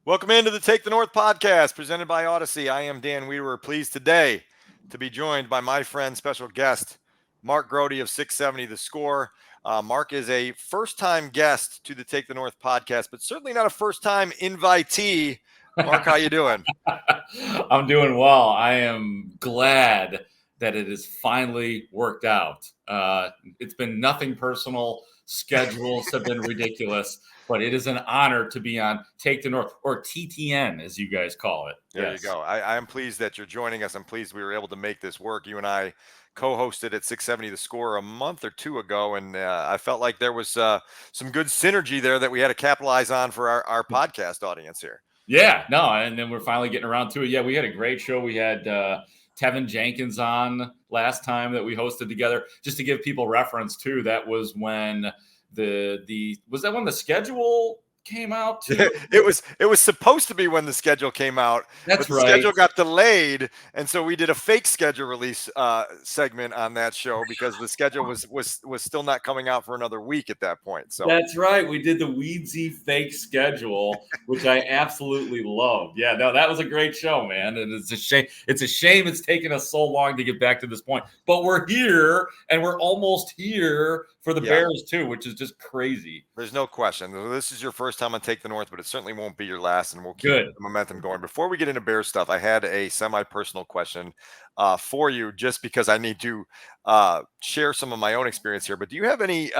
Welcome into the Take the North podcast presented by Odyssey. I am Dan Wiederer, pleased today to be joined by my friend, special guest, Mark Grote of 670 The Score. Mark is a first-time guest to the Take the North podcast, but certainly not a first-time invitee. Mark, how you doing? I'm doing well. I am glad that it has finally worked out. It's been nothing personal. Schedules have been ridiculous, but it is an honor to be on Take the North, or TTN, as you guys call it. There you go. I am pleased that you're joining us. I'm pleased we were able to make this work. You and I co-hosted at 670 The Score a month or two ago, and I felt like there was some good synergy there that we had to capitalize on for our podcast audience here. Yeah, no, and then we're finally getting around to it. Yeah, we had a great show. We had Tevin Jenkins on last time that we hosted together. Just to give people reference too, that was when was that when the schedule came out too? It was supposed to be when the schedule came out. That's but the right. Schedule got delayed, and so we did a fake schedule release segment on that show because the schedule was still not coming out for another week at that point. So that's right. We did the Weedsy fake schedule, which I absolutely loved. Yeah, no, that was a great show, man. And it's a shame. It's a shame it's taken us so long to get back to this point. But we're here, and we're almost here for the Bears too, which is just crazy. There's no question. This is your first time on Take the North, but it certainly won't be your last, and we'll keep the momentum going. Before we get into Bears stuff, I had a semi-personal question for you, just because I need to share some of my own experience here. But do you have any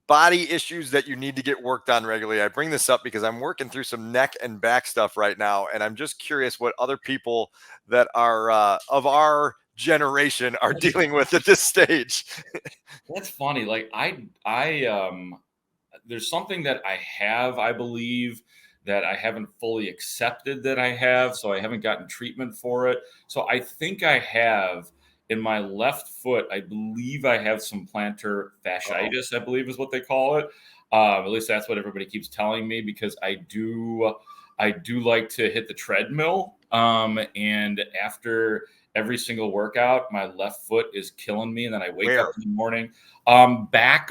body issues that you need to get worked on regularly? I bring this up because I'm working through some neck and back stuff right now, and I'm just curious what other people that are of our generation are dealing with at this stage. That's funny. Like there's something that I have, I believe, that I haven't fully accepted that I have, so I haven't gotten treatment for it. So I think I have in my left foot, I believe I have some plantar fasciitis, I believe is what they call it. At least that's what everybody keeps telling me, because I do like to hit the treadmill. And after every single workout, my left foot is killing me. And then I wake up in the morning, back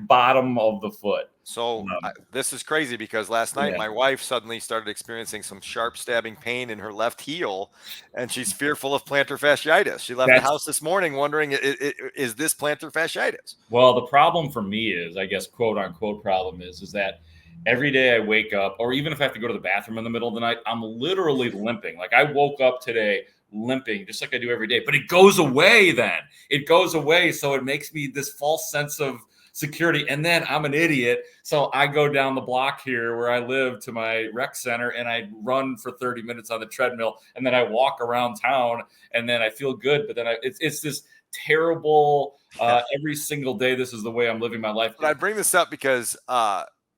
bottom of the foot. So this is crazy, because last night my wife suddenly started experiencing some sharp stabbing pain in her left heel, and she's fearful of plantar fasciitis. She left the house this morning wondering, is this plantar fasciitis? Well, the problem for me is, I guess, quote unquote problem is that every day I wake up, or even if I have to go to the bathroom in the middle of the night, I'm literally limping. Like I woke up today limping just like I do every day, but it goes away then. It goes away. So it makes me this false sense of security. And then I'm an idiot. So I go down the block here where I live to my rec center, and I run for 30 minutes on the treadmill, and then I walk around town, and then I feel good. But then it's this terrible, every single day, this is the way I'm living my life. But I bring this up because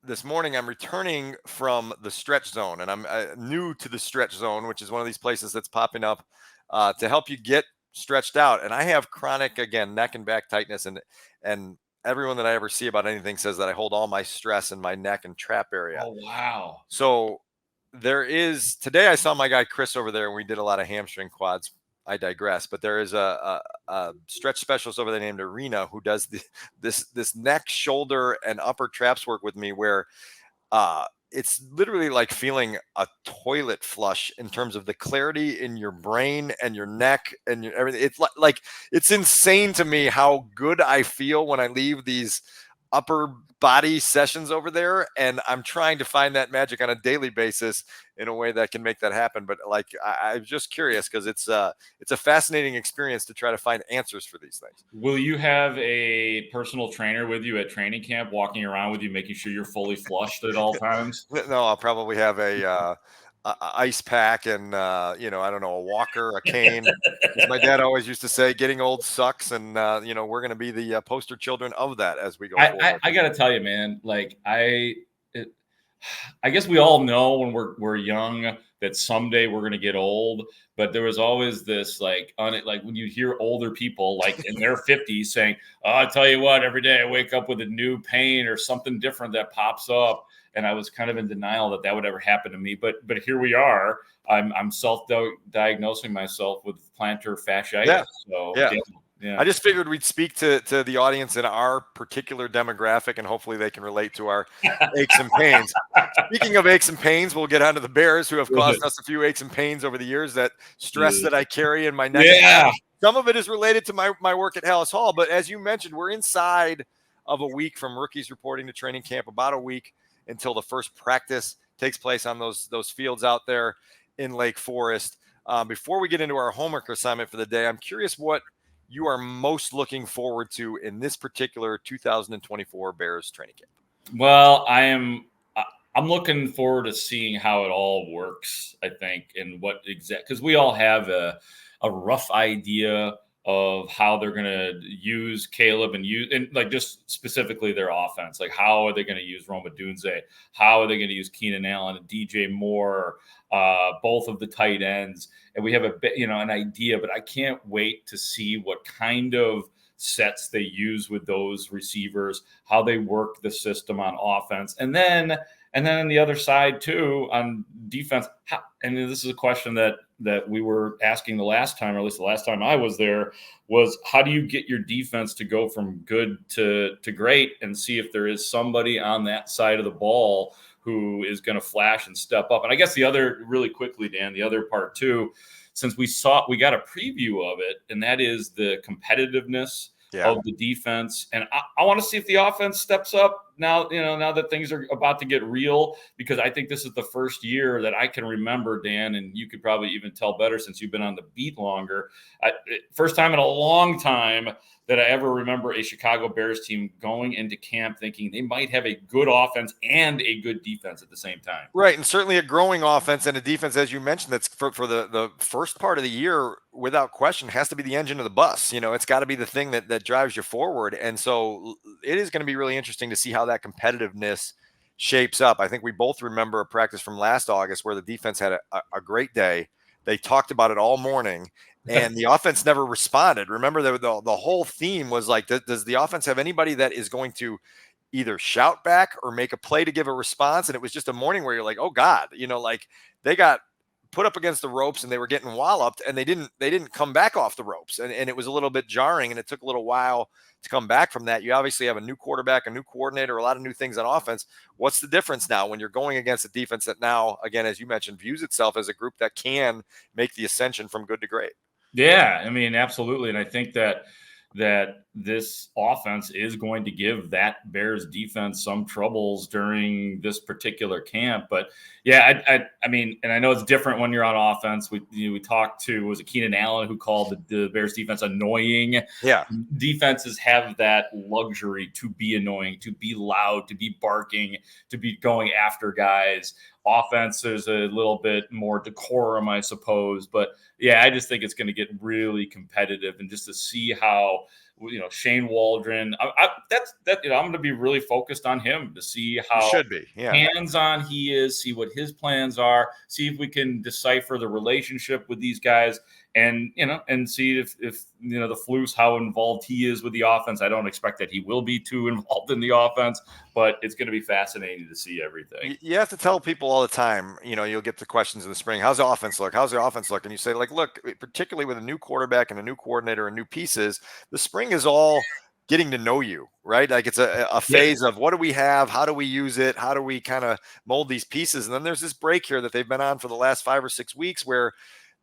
this morning I'm returning from the stretch zone, and I'm new to the stretch zone, which is one of these places that's popping up to help you get stretched out. And I have chronic, again, neck and back tightness, and everyone that I ever see about anything says that I hold all my stress in my neck and trap area. Oh, wow. So today I saw my guy Chris over there, and we did a lot of hamstring quads. I digress, but there is a stretch specialist over there named Arena who does this neck, shoulder, and upper traps work with me, where it's literally like feeling a toilet flush in terms of the clarity in your brain and your neck and everything. It's like it's insane to me how good I feel when I leave these upper body sessions over there, and I'm trying to find that magic on a daily basis in a way that can make that happen. But like, I'm just curious, because it's a fascinating experience to try to find answers for these things. Will you have a personal trainer with you at training camp, walking around with you, making sure you're fully flushed at all times? No, I'll probably have a ice pack and I don't know, a walker, a cane. As my dad always used to say, getting old sucks, and we're going to be the poster children of that as we go forward. I got to tell you, man, like I guess we all know when we're young that someday we're going to get old, but there was always this like when you hear older people like in their 50s saying, "Oh, I'll tell you what, every day I wake up with a new pain or something different that pops up." And I was kind of in denial that would ever happen to me. But here we are. I'm self-diagnosing myself with plantar fasciitis. Yeah. So Yeah. I just figured we'd speak to the audience in our particular demographic, and hopefully they can relate to our aches and pains. Speaking of aches and pains, we'll get on to the Bears, who have caused us a few aches and pains over the years. That stress that I carry in my neck. Yeah. Some of it is related to my work at Haugh, but as you mentioned, we're inside of a week from rookies reporting to training camp, about a week until the first practice takes place on those fields out there in Lake Forest. Before we get into our homework assignment for the day, I'm curious what you are most looking forward to in this particular 2024 Bears training camp. Well, I'm looking forward to seeing how it all works, I think, and what because we all have a rough idea of how they're going to use Caleb and like just specifically their offense. Like, how are they going to use Roma Dunze? How are they going to use Keenan Allen and DJ Moore, both of the tight ends? And we have a bit, an idea, but I can't wait to see what kind of sets they use with those receivers, how they work the system on offense. And then on the other side too, on defense, and this is a question that we were asking the last time, or at least the last time I was there, was how do you get your defense to go from good to great, and see if there is somebody on that side of the ball who is going to flash and step up. And I guess the other, really quickly, Dan, the other part too, since we got a preview of it, and that is the competitiveness of the defense. And I want to see if the offense steps up now, now that things are about to get real, because I think this is the first year that I can remember, Dan, and you could probably even tell better since you've been on the beat longer. First time in a long time that I ever remember a Chicago Bears team going into camp thinking they might have a good offense and a good defense at the same time. Right, and certainly a growing offense and a defense, as you mentioned, that's for the first part of the year, without question, has to be the engine of the bus. It's got to be the thing that drives you forward. And so it is going to be really interesting to see how that competitiveness shapes up. I think we both remember a practice from last August where the defense had a great day. They talked about it all morning, and the offense never responded. Remember, the whole theme was like, does the offense have anybody that is going to either shout back or make a play to give a response? And it was just a morning where you're like, oh God, like they got put up against the ropes and they were getting walloped, and they didn't come back off the ropes. And it was a little bit jarring, and it took a little while to come back from that. You obviously have a new quarterback, a new coordinator, a lot of new things on offense. What's the difference now when you're going against a defense that now, again, as you mentioned, views itself as a group that can make the ascension from good to great? Yeah, I mean, absolutely. And I think that this offense is going to give that Bears defense some troubles during this particular camp. But yeah, I mean, and I know it's different when you're on offense. We talked to, was it Keenan Allen who called the Bears defense annoying? Yeah. Defenses have that luxury to be annoying, to be loud, to be barking, to be going after guys. Offense is a little bit more decorum, I suppose. But yeah, I just think it's going to get really competitive, and just to see how, Shane Waldron, I'm going to be really focused on him to see how hands-on he is, see what his plans are, see if we can decipher the relationship with these guys, and see if the Flus, how involved he is with the offense. I don't expect that he will be too involved in the offense, but it's going to be fascinating to see everything. You have to tell people all the time, you'll get the questions in the spring, how's the offense look? How's the offense look? And you say, like, look, particularly with a new quarterback and a new coordinator and new pieces, the spring is all getting to know you, right? Like, it's a phase of what do we have? How do we use it? How do we kind of mold these pieces? And then there's this break here that they've been on for the last 5 or 6 weeks where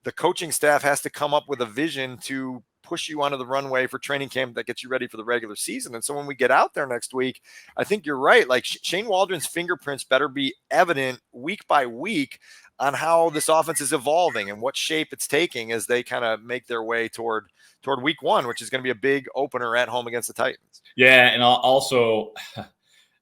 the coaching staff has to come up with a vision to push you onto the runway for training camp that gets you ready for the regular season. And so when we get out there next week, I think you're right. Like, Shane Waldron's fingerprints better be evident week by week on how this offense is evolving and what shape it's taking as they kind of make their way toward week 1, which is going to be a big opener at home against the Titans. Yeah. And also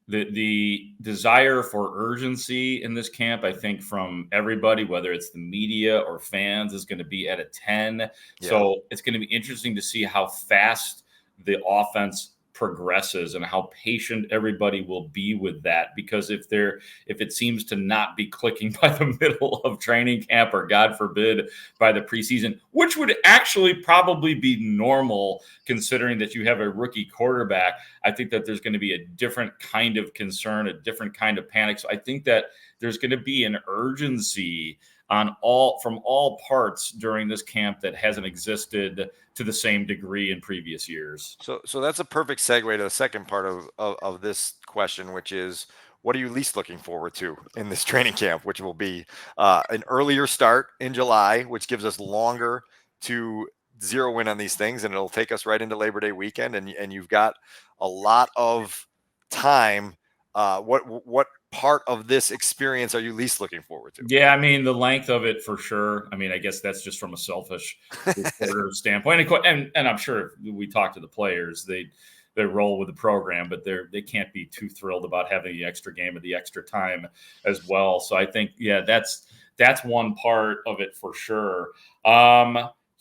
the desire for urgency in this camp, I think, from everybody, whether it's the media or fans, is going to be at a 10. Yeah. So it's going to be interesting to see how fast the offense progresses and how patient everybody will be with that, because if it seems to not be clicking by the middle of training camp, or God forbid by the preseason, which would actually probably be normal considering that you have a rookie quarterback, I think that there's going to be a different kind of concern, a different kind of panic. So I think that there's going to be an urgency from all parts during this camp that hasn't existed to the same degree in previous years. So that's a perfect segue to the second part of this question, which is, what are you least looking forward to in this training camp, which will be an earlier start in July, which gives us longer to zero in on these things, and it'll take us right into Labor Day weekend, and you've got a lot of time. What part of this experience are you least looking forward to? Yeah, I mean, the length of it for sure. I mean, I guess that's just from a selfish reporter standpoint. And I'm sure if we talk to the players, they roll with the program, but they can't be too thrilled about having the extra game or the extra time as well. So I think, yeah, that's one part of it for sure.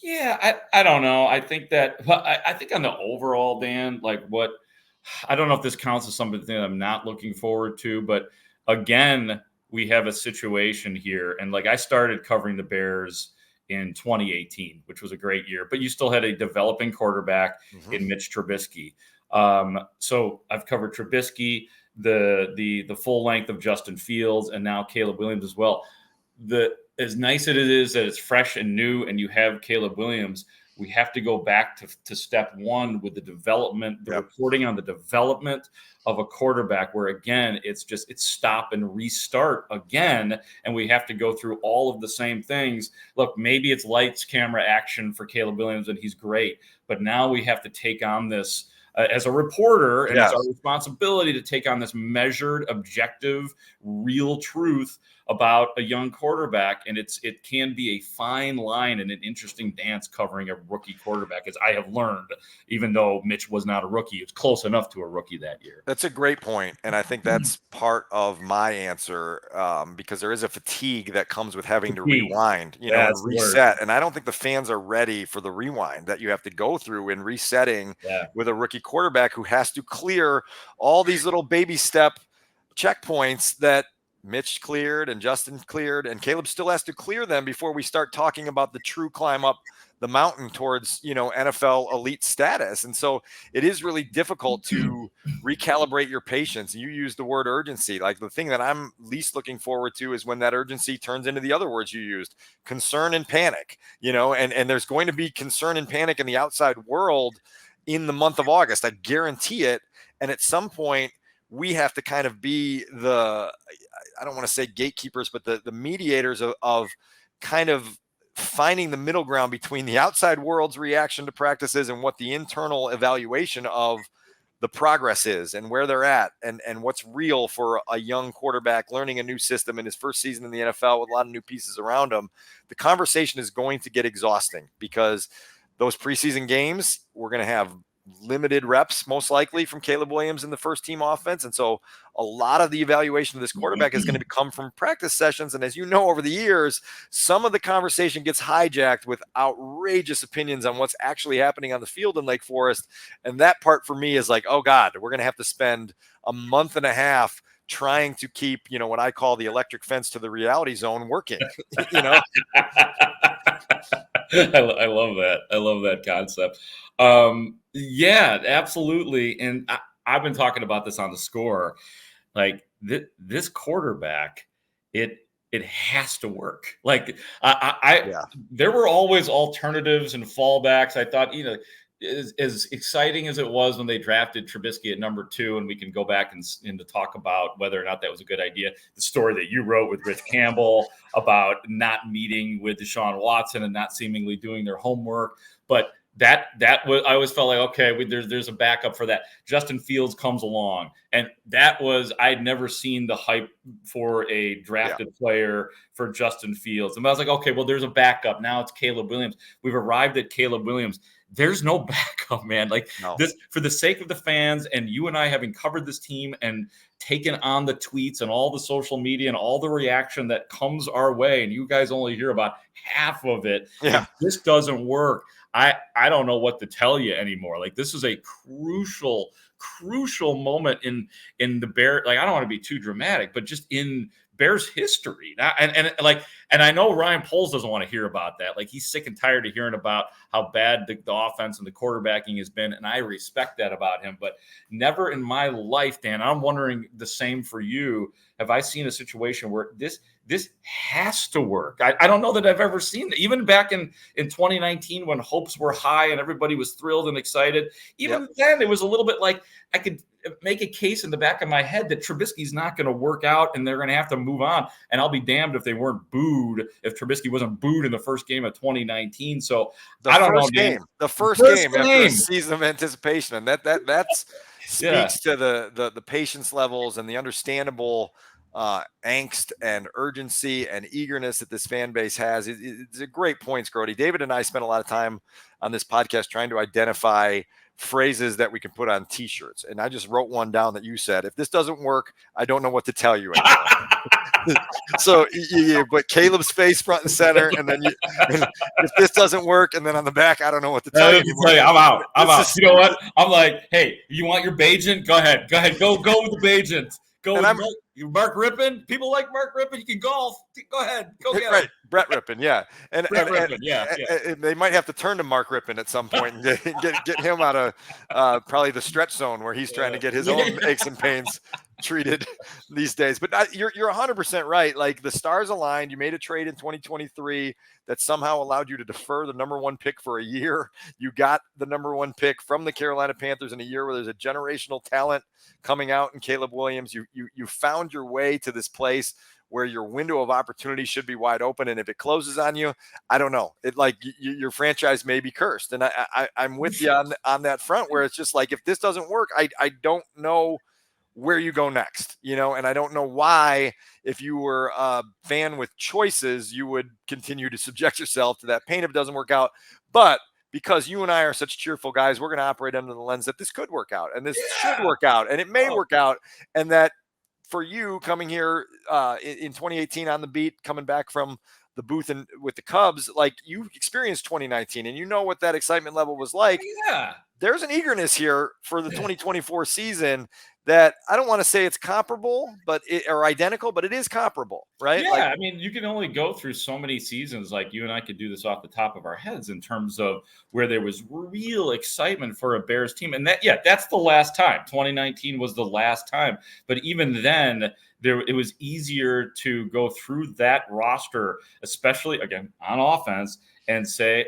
Yeah, I don't know. I think that, I think on the overall, Dan, like I don't know if this counts as something that I'm not looking forward to, but again, we have a situation here. And like, I started covering the Bears in 2018, which was a great year, but you still had a developing quarterback in Mitch Trubisky. So I've covered Trubisky, the full length of Justin Fields, and now Caleb Williams as well. As nice as it is that it's fresh and new and you have Caleb Williams, we have to go back to step one with the development, the reporting on the development of a quarterback, where again, it's stop and restart again. And we have to go through all of the same things. Look, maybe it's lights, camera, action for Caleb Williams and he's great, but now we have to take on this as a reporter, and it's our responsibility to take on this measured, objective, real truth about a young quarterback. And it can be a fine line and an interesting dance covering a rookie quarterback, as I have learned, even though Mitch was not a rookie. It's close enough to a rookie that year. That's a great point. And I think that's part of my answer, because there is a fatigue that comes with having to rewind, and reset. And I don't think the fans are ready for the rewind that you have to go through in resetting with a rookie quarterback who has to clear all these little baby step checkpoints that Mitch cleared and Justin cleared, and Caleb still has to clear them before we start talking about the true climb up the mountain towards, NFL elite status. And so it is really difficult to recalibrate your patience. You use the word urgency. Like, the thing that I'm least looking forward to is when that urgency turns into the other words you used, concern and panic, and there's going to be concern and panic in the outside world in the month of August. I guarantee it. And at some point, we have to kind of be I don't want to say gatekeepers, but the mediators of kind of finding the middle ground between the outside world's reaction to practices and what the internal evaluation of the progress is and where they're at and what's real for a young quarterback learning a new system in his first season in the NFL with a lot of new pieces around him. The conversation is going to get exhausting because those preseason games, we're going to have limited reps, most likely, from Caleb Williams in the first team offense. And so a lot of the evaluation of this quarterback is going to come from practice sessions. And as you know, over the years, some of the conversation gets hijacked with outrageous opinions on what's actually happening on the field in Lake Forest. And that part for me is like, oh God, we're going to have to spend a month and a half trying to keep, what I call the electric fence to the reality zone working, I love that. I love that concept. Yeah, absolutely. And I've been talking about this on The Score. Like, this quarterback, it has to work. Like, there were always alternatives and fallbacks. I thought, as exciting as it was when they drafted Trubisky at number 2, and we can go back and to talk about whether or not that was a good idea. The story that you wrote with Rich Campbell about not meeting with Deshaun Watson and not seemingly doing their homework, but that was, I always felt like, okay, there's a backup for that. Justin Fields comes along, and that was, I'd never seen the hype for a drafted player for Justin Fields. And I was like, okay, well, there's a backup. Now it's Caleb Williams. We've arrived at Caleb Williams. There's no backup, man. Like, this, for the sake of the fans and you and I having covered this team and taken on the tweets and all the social media and all the reaction that comes our way, and you guys only hear about half of it. If this doesn't work, I don't know what to tell you anymore. Like, this is a crucial moment in the Bear. Like, I don't want to be too dramatic, but just in Bears history. And I know Ryan Poles doesn't want to hear about that. Like, he's sick and tired of hearing about how bad the offense and the quarterbacking has been. And I respect that about him, but never in my life, Dan, I'm wondering the same for you. Have I seen a situation where this has to work? I don't know that I've ever seen it. Even back in 2019 when hopes were high and everybody was thrilled and excited, even then it was a little bit like I could make a case in the back of my head that Trubisky's not going to work out and they're going to have to move on. And I'll be damned if they weren't booed, if Trubisky wasn't booed in the first game of 2019. So I don't know, Dan. The first game after a season of anticipation. And that's speaks to the patience levels and the understandable angst and urgency and eagerness that this fan base has. It's a great point, Grote. David and I spent a lot of time on this podcast trying to identify phrases that we can put on t-shirts. And I just wrote one down that you said, if this doesn't work, I don't know what to tell you anymore. So but Caleb's face front and center. And then if this doesn't work, and then on the back, I don't know what to tell you anymore. I'm out. You know what? I'm like, hey, you want your Bajent? Go ahead. Go with the Bajent. Mark Rippon. People like Mark Rippon. You can golf. Go ahead. Go get it. Brett Rippon, yeah. And they might have to turn to Mark Rippon at some point and get him out of probably the stretch zone where he's trying to get his own aches and pains treated these days. But you're 100% right. Like, the stars aligned. You made a trade in 2023 that somehow allowed you to defer the number one pick for a year. You got the number one pick from the Carolina Panthers in a year where there's a generational talent coming out in Caleb Williams. You found your way to this place where your window of opportunity should be wide open. And if it closes on you, I don't know. Your franchise may be cursed. And I'm with you on that front, where it's just like, if this doesn't work, I don't know where you go next, and I don't know why, if you were a fan with choices, you would continue to subject yourself to that pain if it doesn't work out. But because you and I are such cheerful guys, we're going to operate under the lens that this could work out, and this should work out, and it may work out. And that for you coming here in 2018 on the beat, coming back from the booth and with the Cubs, like, you experienced 2019 and you know what that excitement level was like. Yeah. There's an eagerness here for the 2024 season that I don't want to say it's comparable, or identical, but it is comparable, right? Yeah, I mean, you can only go through so many seasons. Like, you and I could do this off the top of our heads in terms of where there was real excitement for a Bears team. And that's the last time. 2019 was the last time. But even then, it was easier to go through that roster, especially, again, on offense, and say,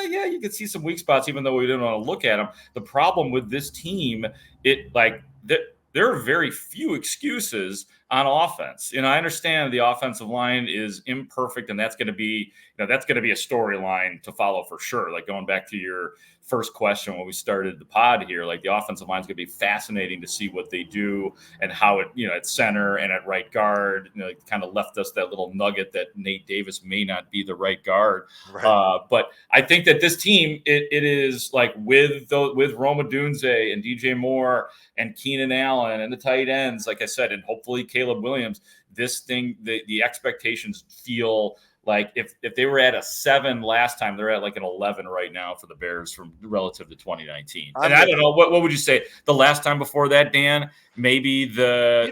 you could see some weak spots, even though we didn't want to look at them. The problem with this team, there are very few excuses on offense. And I understand the offensive line is imperfect, and that's going to be a storyline to follow for sure. Like, going back to your first question when we started the pod here, like, the offensive line is going to be fascinating to see what they do and how it, at center and at right guard, it kind of left us that little nugget that Nate Davis may not be the right guard. Right. But I think that this team, it is like with Roma Dunze and DJ Moore and Keenan Allen and the tight ends, like I said, and hopefully Caleb Williams, this thing, the expectations feel like if they were at a 7 last time, they're at like an 11 right now for the Bears from relative to 2019. And I don't know, what would you say the last time before that, Dan? Maybe to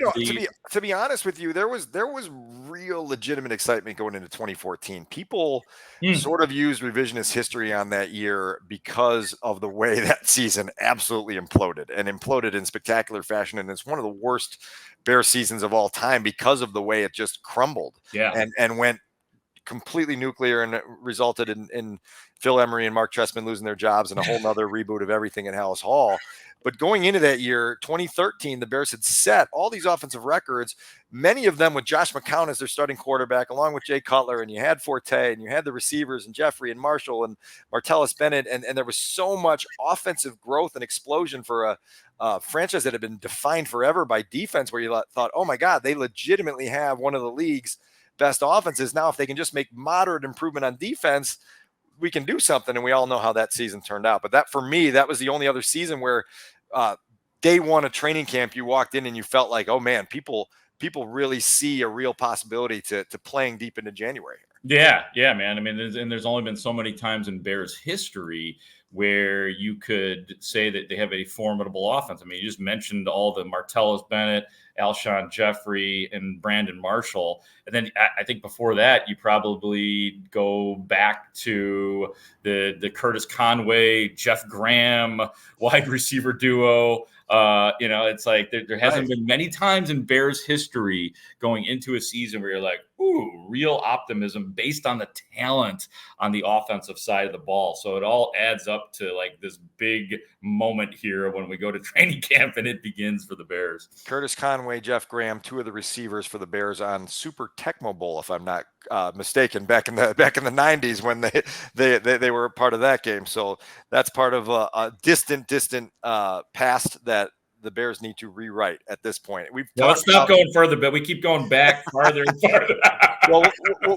be honest with you, there was real legitimate excitement going into 2014. People sort of used revisionist history on that year because of the way that season absolutely imploded in spectacular fashion. And it's one of the worst Bears seasons of all time because of the way it just crumbled and went completely nuclear, and it resulted in Phil Emery and Mark Trestman losing their jobs and a whole nother reboot of everything at Haugh. But going into that year, 2013, the Bears had set all these offensive records, many of them with Josh McCown as their starting quarterback, along with Jay Cutler, and you had Forte, and and you had the receivers and Jeffrey and Marshall and Martellus Bennett, and there was so much offensive growth and explosion for a franchise that had been defined forever by defense, where you thought, oh my God, they legitimately have one of the league's best offenses. Now, if they can just make moderate improvement on defense, we can do something. And we all know how that season turned out. But that, for me, that was the only other season where day one of training camp, you walked in and you felt like, oh man, people really see a real possibility to playing deep into January. Yeah, man. I mean, there's only been so many times in Bears history where you could say that they have a formidable offense. I mean, you just mentioned all the Martellus Bennett, Alshon Jeffrey, and Brandon Marshall. And then I think before that, you probably go back to the Curtis Conway, Jeff Graham wide receiver duo. It's like there hasn't been many times in Bears history going into a season where you're like, ooh, real optimism based on the talent on the offensive side of the ball. So it all adds up to like this big moment here when we go to training camp and it begins for the Bears. Curtis Conway, Jeff Graham, two of the receivers for the Bears on Super Tecmo Bowl, if I'm not mistaken, back in the 90s when they were a part of that game. So that's part of a distant past that the Bears need to rewrite at this point. Let's stop going further, but we keep going back farther and farther. Well,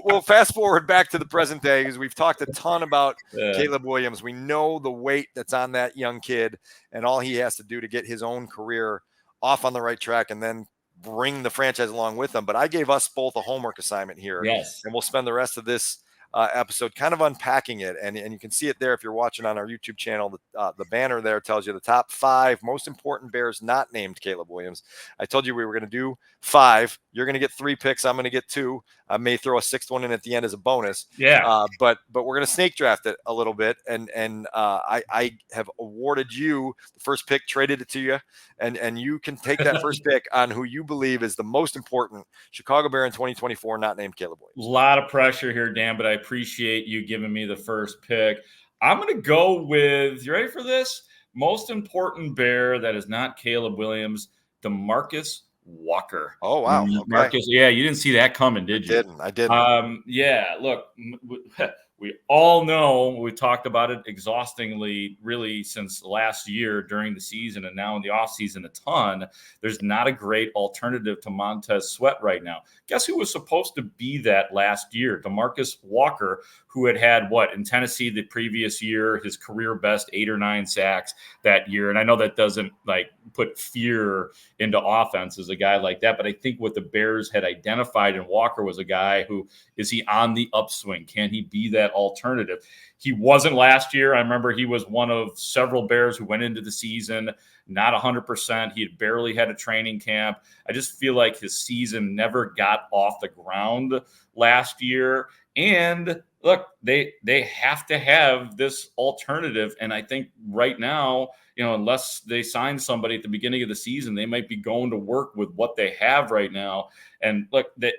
we'll fast forward back to the present day because we've talked a ton about Caleb Williams. We know the weight that's on that young kid and all he has to do to get his own career off on the right track and then bring the franchise along with him. But I gave us both a homework assignment here. Yes. And we'll spend the rest of this episode kind of unpacking it. And you can see it there if you're watching on our YouTube channel. The banner there tells you the top 5 most important Bears not named Caleb Williams. I told you we were going to do 5. You're going to get 3 picks. I'm going to get 2. I may throw a 6th one in at the end as a bonus. Yeah. But we're going to snake draft it a little bit. And I have awarded you the first pick, traded it to you. And you can take that first pick on who you believe is the most important Chicago Bear in 2024, not named Caleb Williams. A lot of pressure here, Dan, but I appreciate you giving me the first pick. I'm going to go with, you ready for this? Most important Bear that is not Caleb Williams, DeMarcus Walker. Oh, wow. Okay. Marcus, yeah, you didn't see that coming, did you? I didn't. Yeah, look, we all know, we talked about it exhaustingly really since last year during the season and now in the offseason a ton. There's not a great alternative to Montez Sweat right now. Guess who was supposed to be that last year? DeMarcus Walker, who had what in Tennessee the previous year, his career best 8 or 9 sacks that year. And I know that doesn't like put fear into offense as a guy like that, but I think what the Bears had identified in Walker was a guy who, is he on the upswing? Can he be that alternative? He wasn't last year. I remember he was one of several Bears who went into the season not 100%. He had barely had a training camp. I just feel like his season never got off the ground last year. And look, they have to have this alternative. And I think right now, unless they sign somebody at the beginning of the season, they might be going to work with what they have right now. And look, that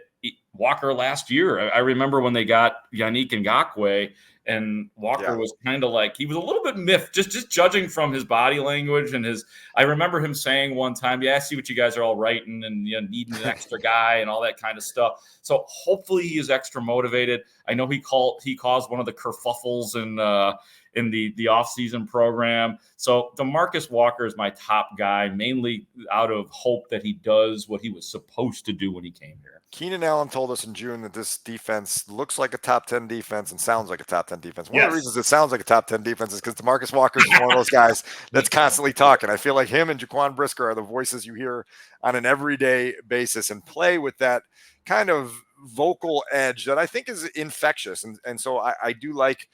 Walker last year, I remember when they got Yannick Ngakoue, and Walker was kind of like, he was a little bit miffed, just judging from his body language and I remember him saying one time, I see what you guys are all writing and needing an extra guy and all that kind of stuff. So hopefully he is extra motivated. I know he caused one of the kerfuffles in the offseason program. So DeMarcus Walker is my top guy, mainly out of hope that he does what he was supposed to do when he came here. Keenan Allen told us in June that this defense looks like a top 10 defense and sounds like a top 10 defense. One of the reasons it sounds like a top 10 defense is because DeMarcus Walker is one of those guys that's constantly talking. I feel like him and Jaquan Brisker are the voices you hear on an everyday basis and play with that kind of vocal edge that I think is infectious. And so I do like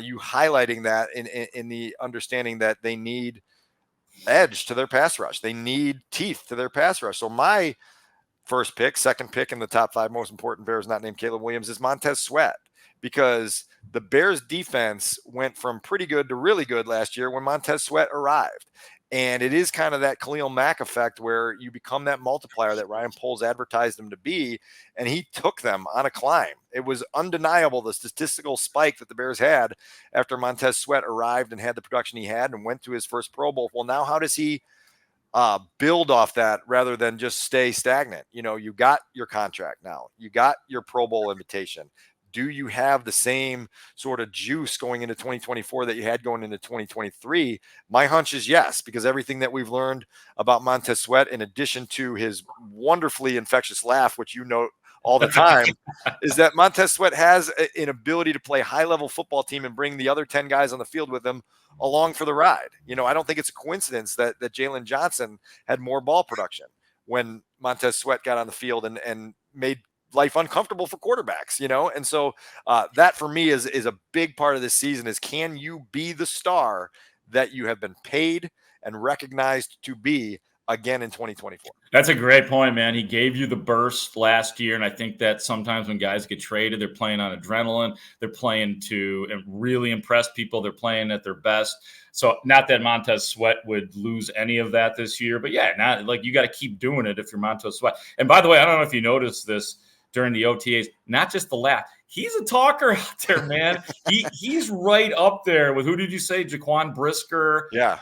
you highlighting that in the understanding that they need edge to their pass rush. They need teeth to their pass rush. So my first pick, second pick in the top 5 most important Bears not named Caleb Williams is Montez Sweat, because the Bears defense went from pretty good to really good last year when Montez Sweat arrived. And it is kind of that Khalil Mack effect where you become that multiplier that Ryan Poles advertised him to be, and he took them on a climb. It was undeniable, the statistical spike that the Bears had after Montez Sweat arrived and had the production he had and went to his first Pro Bowl. Well, now how does he build off that rather than just stay stagnant? You got your contract now. You got your Pro Bowl invitation. Do you have the same sort of juice going into 2024 that you had going into 2023? My hunch is yes, because everything that we've learned about Montez Sweat, in addition to his wonderfully infectious laugh, which you know all the time, is that Montez Sweat has an ability to play high-level football team and bring the other 10 guys on the field with him along for the ride. I don't think it's a coincidence that Jalen Johnson had more ball production when Montez Sweat got on the field and made life uncomfortable for quarterbacks, and so that for me is a big part of this season is, can you be the star that you have been paid and recognized to be again in 2024? That's a great point, man. He gave you the burst last year, and I think that sometimes when guys get traded, they're playing on adrenaline. They're playing to really impress people. They're playing at their best. So not that Montez Sweat would lose any of that this year, but yeah, not like you got to keep doing it if you're Montez Sweat. And by the way, I don't know if you noticed this during the OTAs, not just the laugh. He's a talker out there, man. He's right up there with, who did you say? Jaquan Brisker. Yeah.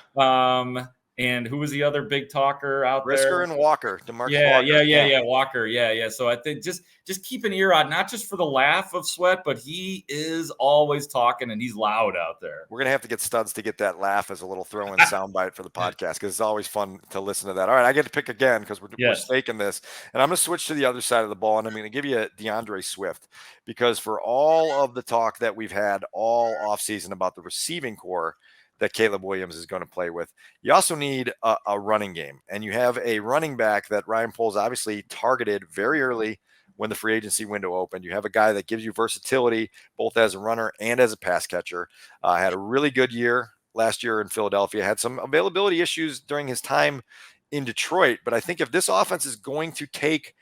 And who was the other big talker out Brisker there? and Walker. DeMarcus Yeah, Walker. Walker. Yeah. So I think just keep an ear out, not just for the laugh of Sweat, but he is always talking and he's loud out there. We're going to have to get Studs to get that laugh as a little throw-in soundbite for the podcast, because it's always fun to listen to that. All right, I get to pick again because we're staking this. And I'm going to switch to the other side of the ball, and I'm going to give you a DeAndre Swift, because for all of the talk that we've had all offseason about the receiving core that Caleb Williams is going to play with, you also need a running game. And you have a running back that Ryan Poles obviously targeted very early when the free agency window opened. You have a guy that gives you versatility both as a runner and as a pass catcher. Had a really good year last year in Philadelphia, had some availability issues during his time in Detroit. But I think if this offense is going to take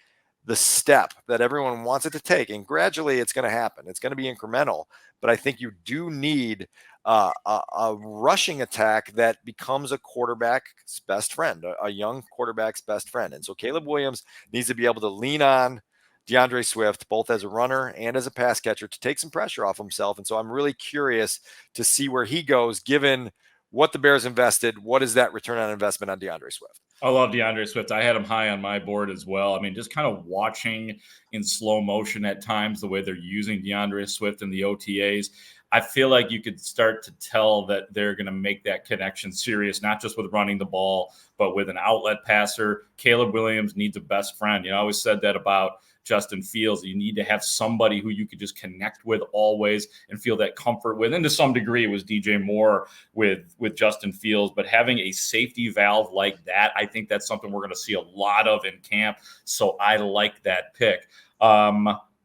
the step that everyone wants it to take, and gradually it's going to happen, it's going to be incremental, but I think you do need a rushing attack that becomes a quarterback's best friend, a young quarterback's best friend. And so Caleb Williams needs to be able to lean on DeAndre Swift, both as a runner and as a pass catcher, to take some pressure off himself. And so I'm really curious to see where he goes, given what the Bears invested. What is that return on investment on DeAndre Swift? I love DeAndre Swift. I had him high on my board as well. I mean, just kind of watching in slow motion at times the way they're using DeAndre Swift in the OTAs, I feel like you could start to tell that they're going to make that connection serious, not just with running the ball, but with an outlet passer. Caleb Williams needs a best friend. I always said that about Justin Fields. You need to have somebody who you could just connect with always and feel that comfort with. And to some degree, it was DJ Moore with Justin Fields. But having a safety valve like that, I think that's something we're going to see a lot of in camp. So I like that pick.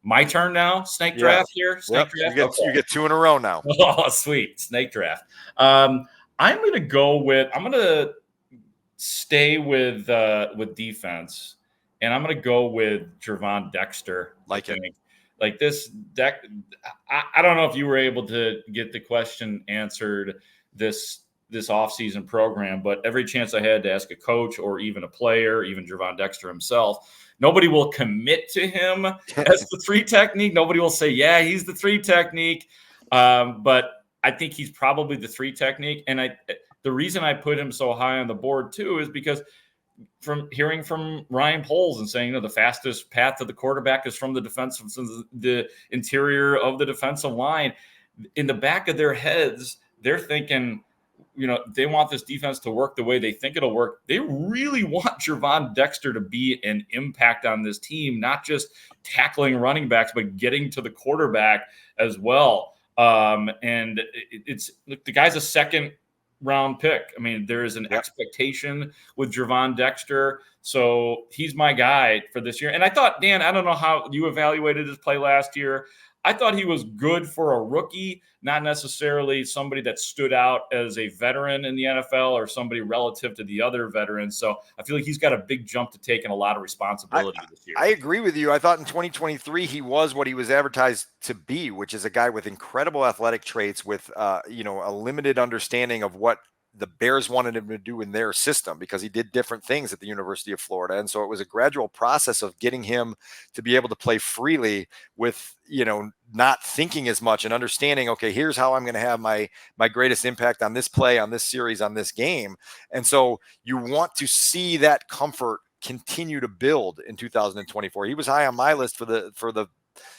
My turn now. Snake draft here. Snake draft. You get two in a row now. Oh, sweet. Snake draft. I'm going to stay with defense, and I'm going to go with Javon Dexter. Like this deck. I don't know if you were able to get the question answered this offseason program, but every chance I had to ask a coach or even a player, even Javon Dexter himself, nobody will commit to him as the 3 technique. Nobody will say, yeah, he's the 3 technique. But I think he's probably the 3 technique. And the reason I put him so high on the board too is because from hearing from Ryan Poles and saying, the fastest path to the quarterback is from the interior of the defensive line. In the back of their heads, they're thinking, they want this defense to work the way they think it'll work. They really want Javon Dexter to be an impact on this team, not just tackling running backs, but getting to the quarterback as well. And the guy's a second-round pick. I mean, there is an expectation with Javon Dexter. So he's my guy for this year. And I thought, Dan, I don't know how you evaluated his play last year. I thought he was good for a rookie, not necessarily somebody that stood out as a veteran in the NFL or somebody relative to the other veterans. So I feel like he's got a big jump to take and a lot of responsibility this year. I agree with you. I thought in 2023, he was what he was advertised to be, which is a guy with incredible athletic traits, with, a limited understanding of what the Bears wanted him to do in their system, because he did different things at the University of Florida. And so it was a gradual process of getting him to be able to play freely with, not thinking as much and understanding, okay, here's how I'm going to have my greatest impact on this play, on this series, on this game. And so you want to see that comfort continue to build in 2024. He was high on my list for the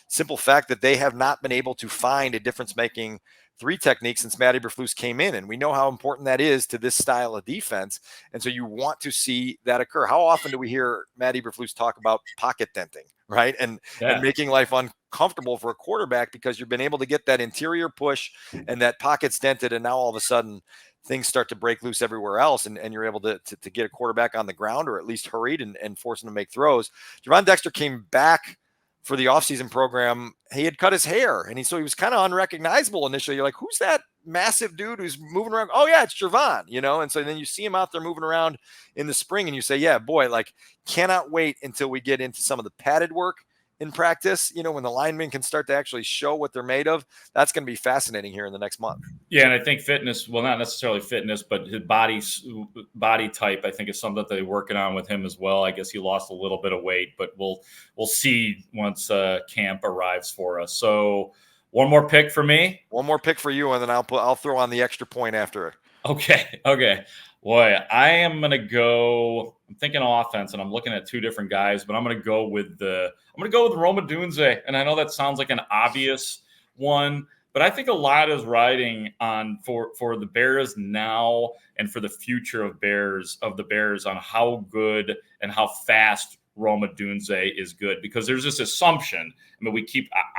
simple fact that they have not been able to find a difference-making 3 technique since Matt Eberflus came in. And we know how important that is to this style of defense. And so you want to see that occur. How often do we hear Matt Eberflus talk about pocket denting, right? And making life uncomfortable for a quarterback, because you've been able to get that interior push and that pocket's dented. And now all of a sudden things start to break loose everywhere else. And you're able to get a quarterback on the ground, or at least hurried and force him to make throws. Javon Dexter came back for the offseason program, he had cut his hair, and so he was kind of unrecognizable initially. You're like, who's that massive dude who's moving around? Oh yeah, it's Javon, and so then you see him out there moving around in the spring, and you say, yeah, boy, like, cannot wait until we get into some of the padded work in practice, when the linemen can start to actually show what they're made of. That's going to be fascinating here in the next month. Yeah, and I think fitness, well, not necessarily fitness, but his body type, I think, is something that they're working on with him as well. I guess he lost a little bit of weight, but we'll see once camp arrives for us. So one more pick for me. One more pick for you, and then I'll throw on the extra point after it. Okay. Boy, I am gonna go. I'm thinking offense, and I'm looking at two different guys, but I'm gonna go with Rome Odunze. And I know that sounds like an obvious one, but I think a lot is riding on for the Bears now and for the future of the Bears on how good and how fast Rome Odunze is good, because there's this assumption. I mean,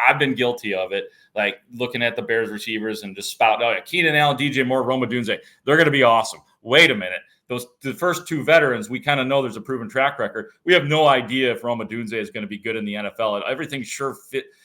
I've been guilty of it, like looking at the Bears receivers and just spouting, oh yeah, Keenan Allen, DJ Moore, Rome Odunze, they're going to be awesome. Wait a minute. The first two veterans, we kind of know there's a proven track record. We have no idea if Rome Odunze is going to be good in the NFL. Everything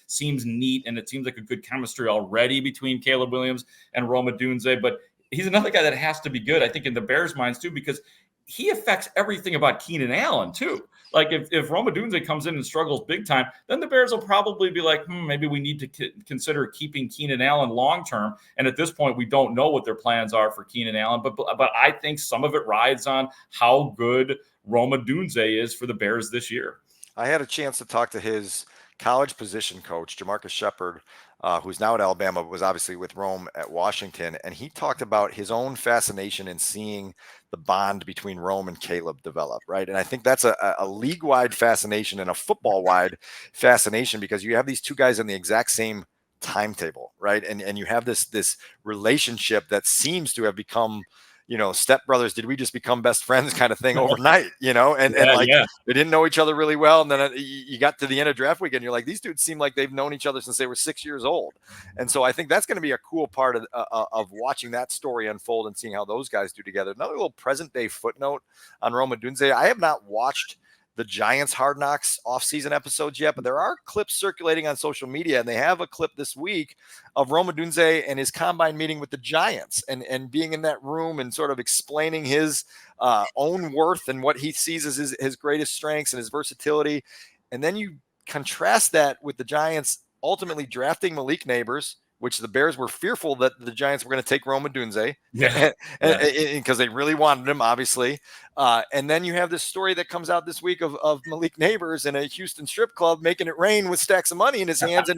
seems neat, and it seems like a good chemistry already between Caleb Williams and Rome Odunze, but he's another guy that has to be good, I think, in the Bears' minds too, because he affects everything about Keenan Allen too. Like if Rome Odunze comes in and struggles big time, then the Bears will probably be like, maybe we need to consider keeping Keenan Allen long term. And at this point, we don't know what their plans are for Keenan Allen. But I think some of it rides on how good Rome Odunze is for the Bears this year. I had a chance to talk to his college position coach, Jamarcus Shepard, who's now at Alabama, but was obviously with Rome at Washington. And he talked about his own fascination in seeing the bond between Rome and Caleb develop, right? And I think that's a league-wide fascination and a football-wide fascination, because you have these two guys in the exact same timetable, right? And you have this relationship that seems to have become, stepbrothers. Did we just become best friends kind of thing overnight, and they didn't know each other really well. And then you got to the end of draft weekend, you're like, these dudes seem like they've known each other since they were 6 years old. And so I think that's going to be a cool part of watching that story unfold and seeing how those guys do together. Another little present day footnote on Rome Odunze. I have not watched the Giants Hard Knocks offseason episodes yet, but there are clips circulating on social media, and they have a clip this week of Rome Odunze and his combine meeting with the Giants and being in that room and sort of explaining his own worth and what he sees as his greatest strengths and his versatility. And then you contrast that with the Giants ultimately drafting Malik Neighbors, which the Bears were fearful that the Giants were going to take Rome Odunze because they really wanted him, obviously. And then you have this story that comes out this week of Malik Neighbors in a Houston strip club making it rain with stacks of money in his hands.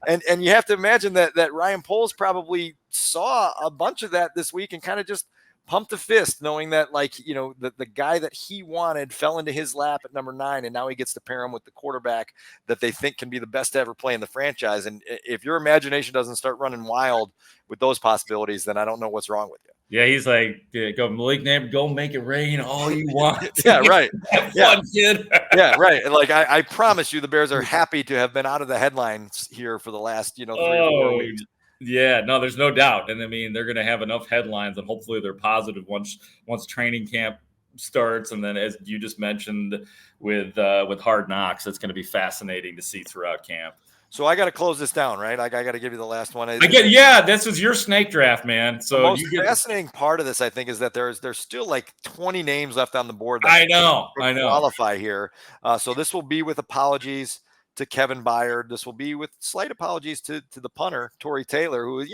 And you have to imagine that Ryan Poles probably saw a bunch of that this week and kind of just pumped a fist, knowing that, the guy that he wanted fell into his lap at number 9, and now he gets to pair him with the quarterback that they think can be the best to ever play in the franchise. And if your imagination doesn't start running wild with those possibilities, then I don't know what's wrong with you. Yeah, he's like, go Malik Neighbors, go make it rain all you want. Yeah, right. Have fun, kid. Yeah, right. And I promise you, the Bears are happy to have been out of the headlines here for the last, 3 or 4 weeks. Yeah, no, there's no doubt. And I mean, they're going to have enough headlines, and hopefully they're positive once training camp starts. And then, as you just mentioned with Hard Knocks, it's going to be fascinating to see throughout camp. So I got to close this down, right? I got to give you the last one. This is your snake draft, man. So the most fascinating part of this, I think, is that there's still like 20 names left on the board that I know qualify here. So this will be with apologies to Kevin Byard. This will be with slight apologies to the punter, Torrey Taylor, who,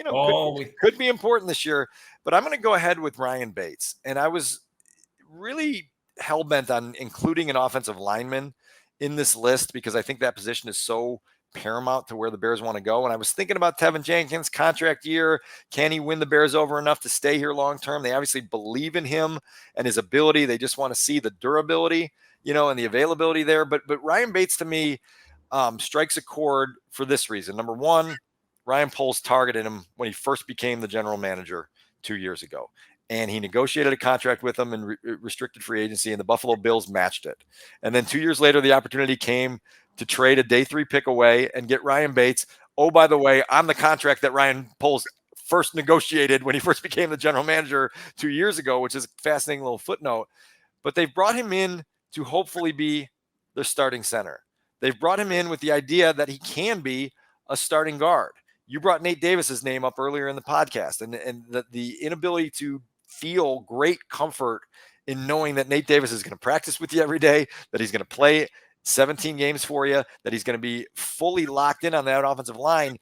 could be important this year. But I'm going to go ahead with Ryan Bates. And I was really hell-bent on including an offensive lineman in this list because I think that position is so paramount to where the Bears want to go. And I was thinking about Tevin Jenkins' contract year. Can he win the Bears over enough to stay here long-term? They obviously believe in him and his ability. They just want to see the durability, and the availability there. But Ryan Bates, to me, strikes a chord for this reason. Number one, Ryan Poles targeted him when he first became the general manager 2 years ago. And he negotiated a contract with him in restricted free agency, and the Buffalo Bills matched it. And then 2 years later, the opportunity came to trade a day 3 pick away and get Ryan Bates. Oh, by the way, I'm the contract that Ryan Poles first negotiated when he first became the general manager 2 years ago, which is a fascinating little footnote. But they've brought him in to hopefully be the starting center. They've brought him in with the idea that he can be a starting guard. You brought Nate Davis's name up earlier in the podcast, and the inability to feel great comfort in knowing that Nate Davis is going to practice with you every day, that he's going to play 17 games for you, that he's going to be fully locked in on that offensive line,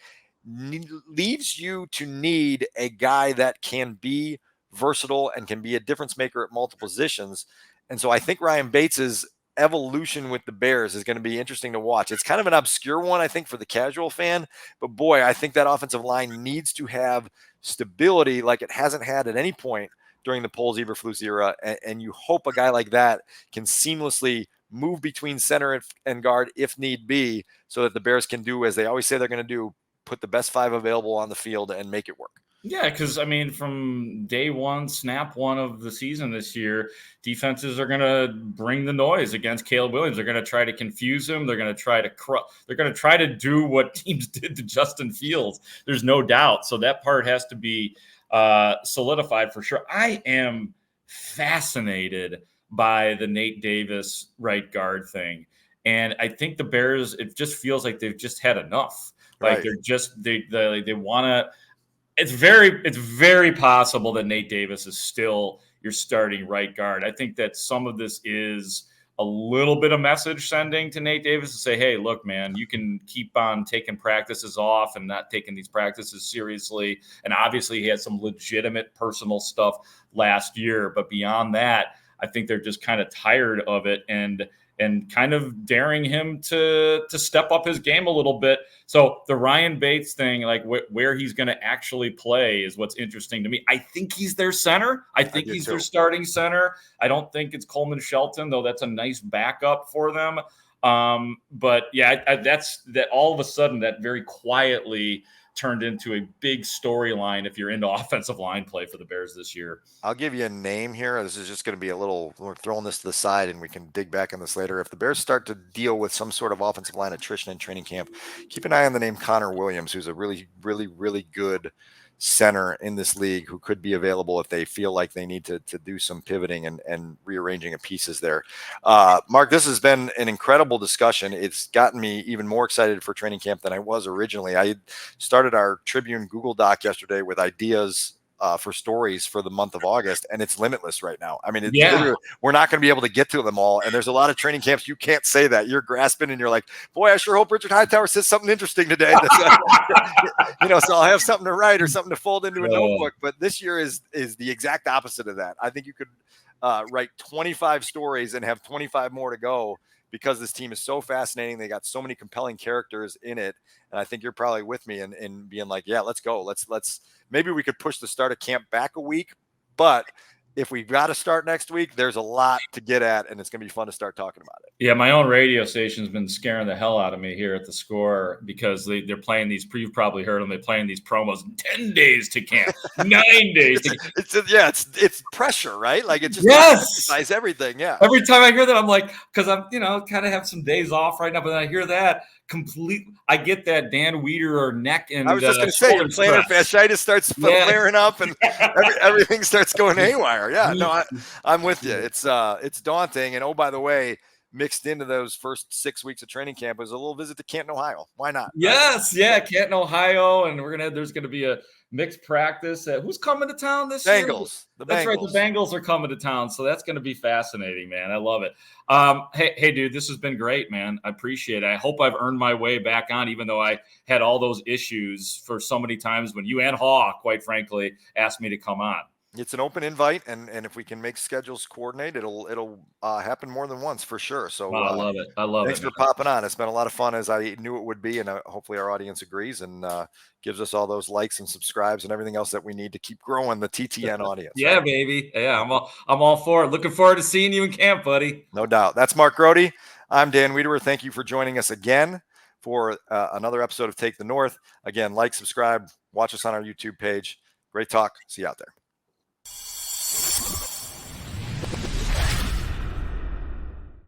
leaves you to need a guy that can be versatile and can be a difference maker at multiple positions. And so I think Ryan Bates's evolution with the Bears is going to be interesting to watch. It's kind of an obscure one, I think, for the casual fan, but boy, I think that offensive line needs to have stability like it hasn't had at any point during the Poles Eberflus era. And you hope a guy like that can seamlessly move between center and guard if need be, so that the Bears can do, as they always say they're going to do, put the best 5 available on the field and make it work. Yeah, because, I mean, from day one, snap one of the season this year, defenses are going to bring the noise against Caleb Williams. They're going to try to confuse him. They're going to try to do what teams did to Justin Fields. There's no doubt. So that part has to be solidified for sure. I am fascinated by the Nate Davis right guard thing. And I think the Bears, it just feels like they've just had enough. Like they're just, they want to. It's very possible that Nate Davis is still your starting right guard. I think that some of this is a little bit of message sending to Nate Davis to say, hey, look, man, you can keep on taking practices off and not taking these practices seriously. And obviously he had some legitimate personal stuff last year. But beyond that, I think they're just kind of tired of it and kind of daring him to step up his game a little bit. So the Ryan Bates thing, like where he's going to actually play is what's interesting to me. I think he's their center. I think he's their starting center. I don't think it's Coleman Shelton, though that's a nice backup for them. But yeah, that's all of a sudden that very quietly turned into a big storyline if you're into offensive line play for the Bears this year. I'll give you a name here. This is just going to be we're throwing this to the side and we can dig back on this later. If the Bears start to deal with some sort of offensive line attrition in training camp, keep an eye on the name Connor Williams, who's a really, really, really good center in this league who could be available if they feel like they need to do some pivoting and rearranging of pieces there. Mark, this has been an incredible discussion. It's gotten me even more excited for training camp than I was originally. I started our Tribune Google Doc yesterday with ideas for stories for the month of August, and it's limitless right now. I mean, we're not going to be able to get to them all, and there's a lot of training camps you can't say that. You're grasping, and you're like, boy, I sure hope Richard Hightower says something interesting today. So I'll have something to write or something to fold into a notebook. But this year is the exact opposite of that. I think you could write 25 stories and have 25 more to go, because this team is so fascinating. They got so many compelling characters in it. And I think you're probably with me in being like, yeah, let's go. Let's maybe we could push the start of camp back a week, but if we've got to start next week, there's a lot to get at, and it's going to be fun to start talking about it. Yeah, my own radio station's been scaring the hell out of me here at the Score, because they're playing these. You've probably heard them. They're playing these promos. 10 days to camp, 9 days. It's pressure, right? Like it's just emphasize everything. Yeah. Every time I hear that, I'm like, because I'm kind of have some days off right now, but then I hear that. I get that Dan Wiederer neck and I was just going to say your plantar fasciitis starts flaring up and everything starts going haywire. Yeah, no, I'm with you. It's daunting. And oh, by the way, mixed into those first 6 weeks of training camp was a little visit to Canton, Ohio. Why not? Yes, yeah, Canton, Ohio, and there's going to be a mixed practice. Who's coming to town this year? That's right. The Bengals are coming to town. So that's going to be fascinating, man. I love it. Hey, dude, this has been great, man. I appreciate it. I hope I've earned my way back on, even though I had all those issues for so many times when you and Haugh, quite frankly, asked me to come on. It's an open invite, and if we can make schedules coordinate, it'll happen more than once for sure. So I love it. Thanks for popping on. It's been a lot of fun, as I knew it would be, and hopefully our audience agrees and gives us all those likes and subscribes and everything else that we need to keep growing the TTN audience. Yeah, right? Baby. Yeah, I'm all for it. Looking forward to seeing you in camp, buddy. No doubt. That's Mark Grote. I'm Dan Wiederer. Thank you for joining us again for another episode of Take the North. Again, like, subscribe, watch us on our YouTube page. Great talk. See you out there.